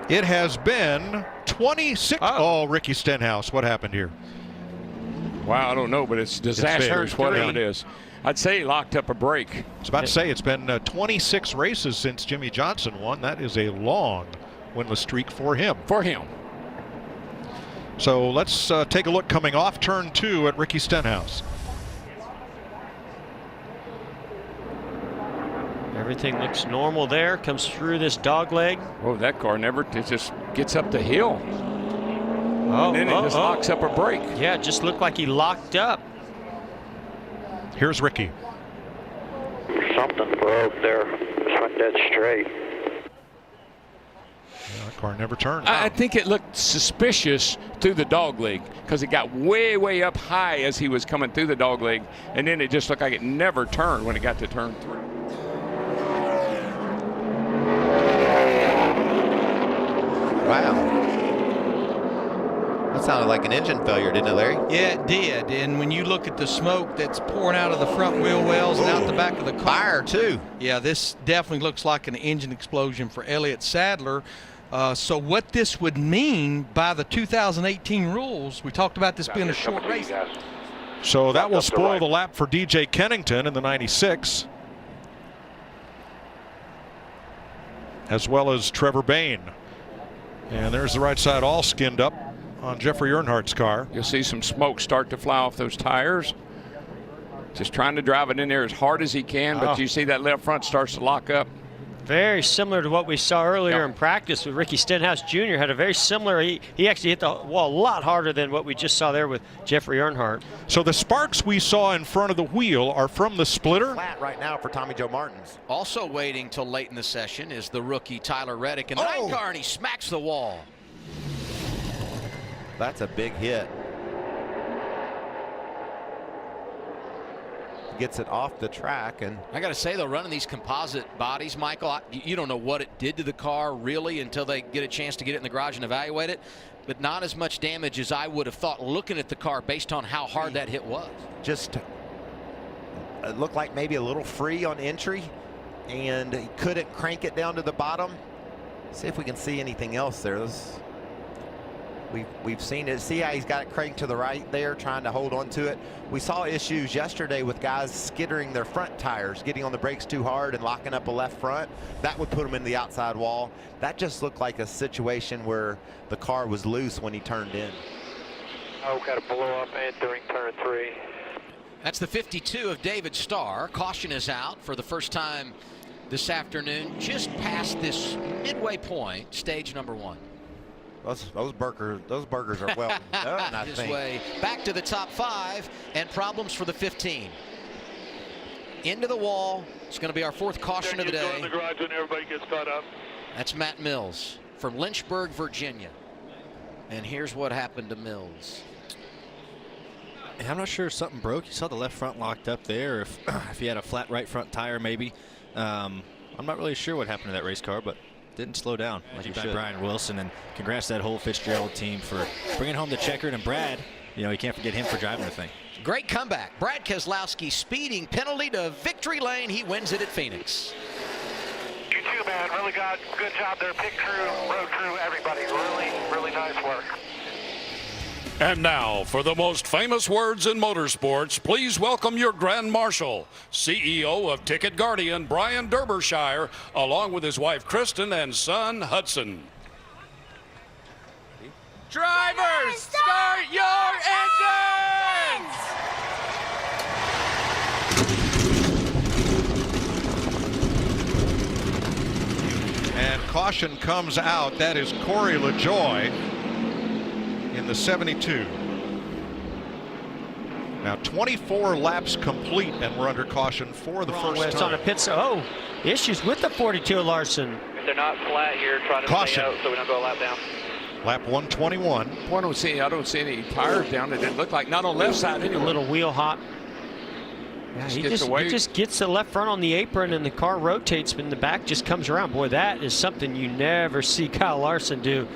It has been 26. Oh, Ricky Stenhouse. What happened here? Wow, I don't know, but it's disastrous, whatever it is. I'd say he locked up a break. I was about to say, it's been 26 races since Jimmy Johnson won. That is a long winless streak for him. So let's take a look coming off turn 2 at Ricky Stenhouse. Everything looks normal there. Comes through this dog leg. Oh, that car it just gets up the hill. And then it just locks up a brake. Yeah, it just looked like he locked up. Here's Ricky. Something broke there. Just went dead straight. That car never turned. I think it looked suspicious through the dog leg because it got way, way up high as he was coming through the dog leg, and then it just looked like it never turned when it got to turn 3. Wow. That sounded like an engine failure, didn't it, Larry? Yeah, it did. And when you look at the smoke that's pouring out of the front wheel wells and out the back of the car. Fire, too. Yeah, this definitely looks like an engine explosion for Elliott Sadler. So what this would mean by the 2018 rules, we talked about this being a short race. So that will spoil the lap for DJ Kennington in the 96. As well as Trevor Bayne. And there's the right side all skinned up on Jeffrey Earnhardt's car. You'll see some smoke start to fly off those tires. Just trying to drive it in there as hard as he can, but you see that left front starts to lock up. Very similar to what we saw earlier in practice with Ricky Stenhouse Jr. Had a very similar, he actually hit the wall a lot harder than what we just saw there with Jeffrey Earnhardt. So the sparks we saw in front of the wheel are from the splitter. Flat right now for Tommy Joe Martins. Also waiting till late in the session is the rookie Tyler Reddick in the 9 car, and he smacks the wall. That's a big hit. Gets it off the track, and I got to say, though, running these composite bodies, Michael, you don't know what it did to the car really until they get a chance to get it in the garage and evaluate it. But not as much damage as I would have thought looking at the car based on how hard that hit was. Just it looked like maybe a little free on entry, and he couldn't crank it down to the bottom. See if we can see anything else there. We've seen it. See how he's got it cranked to the right there, trying to hold on to it. We saw issues yesterday with guys skittering their front tires, getting on the brakes too hard and locking up a left front. That would put them in the outside wall. That just looked like a situation where the car was loose when he turned in. Oh, got to blow up entering turn 3. That's the 52 of David Starr. Caution is out for the first time this afternoon, just past this midway point, stage number 1. Those burgers are well done, I His think. way back to the top 5, and problems for the 15. Into the wall. It's going to be our 4th caution of the day. Go in the garage when everybody gets caught up. That's Matt Mills from Lynchburg, Virginia. And here's what happened to Mills. I'm not sure if something broke. You saw the left front locked up there. If he had a flat right front tire, maybe. I'm not really sure what happened to that race car, but didn't slow down like you should. Brian Wilson, and congrats to that whole Fitzgerald team for bringing home the checkered, and Brad, you can't forget him for driving the thing. Great comeback. Brad Keselowski speeding penalty to victory lane. He wins it at Phoenix. You too, man. Really good job there. Pit crew, road crew, everybody. Really, really nice work. And now, for the most famous words in motorsports, please welcome your Grand Marshal, CEO of Ticket Guardian, Brian Derbyshire, along with his wife, Kristen, and son, Hudson. Drivers, start your engines! And caution comes out. That is Corey LaJoie in the 72. Now 24 laps complete, and we're under caution for the first It's time. on a pit. Oh, issues with the 42 of Larson. If they're not flat here, try to Caution. stay out so we don't go a lap down. Lap 121. I don't see any tires down. It didn't look like, not on the left side anyway. A little wheel hop. Yeah, he just gets the left front on the apron, and the car rotates, and the back just comes around. Boy, that is something you never see Kyle Larson do.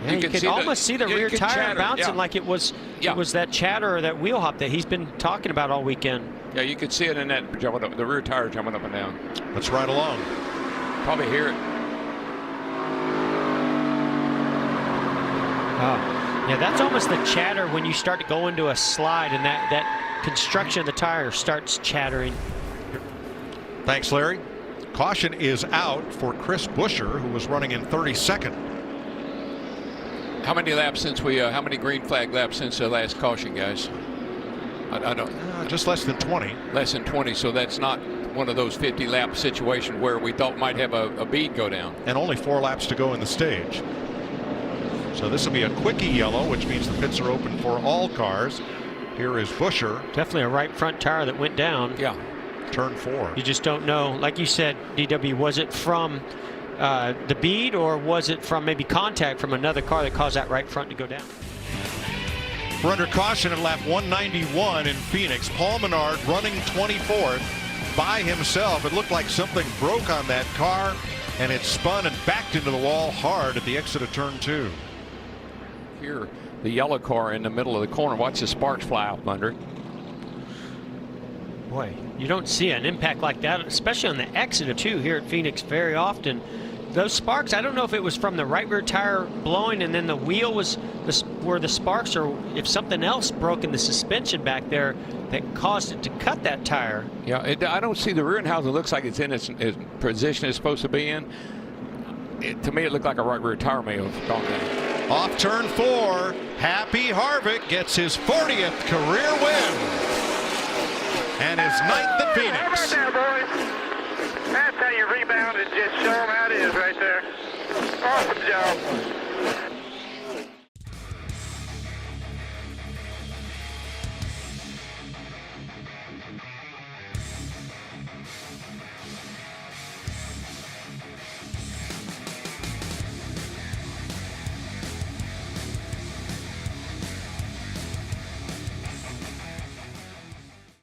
Yeah, you can almost see the rear tire bouncing like it was that chatter or that wheel hop that he's been talking about all weekend. Yeah, you could see it in that, the rear tire jumping up and down. Let's ride along. Probably hear it. Yeah, that's almost the chatter when you start to go into a slide and that construction of the tire starts chattering. Thanks, Larry. Caution is out for Chris Buescher, who was running in 32nd. How many laps since how many green flag laps since the last caution, guys? I don't. Just less than 20. Less than 20, so that's not one of those 50-lap situations where we thought might have a bead go down. And only 4 laps to go in the stage. So this will be a quickie yellow, which means the pits are open for all cars. Here is Buescher. Definitely a right front tire that went down. Yeah. Turn 4. You just don't know. Like you said, DW, was it from the bead or was it from maybe contact from another car that caused that right front to go down? We're under caution at lap 191 in Phoenix. Paul Menard running 24th by himself. It looked like something broke on that car, and it spun and backed into the wall hard at the exit of turn 2. Here, the yellow car in the middle of the corner. Watch the sparks fly out under it. Boy, you don't see an impact like that, especially on the exit of 2 here at Phoenix very often. Those sparks, I don't know if it was from the right rear tire blowing and then the wheel was where the sparks, or if something else broke in the suspension back there that caused it to cut that tire. Yeah, I don't see the rear end housing. It looks like it's in its position it's supposed to be in. To me, it looked like a right rear tire may have gone down. Off turn 4, Happy Harvick gets his 40th career win and his 9th at Phoenix. How about that, boys? That's how you rebound and just show them how it is right there. Awesome job.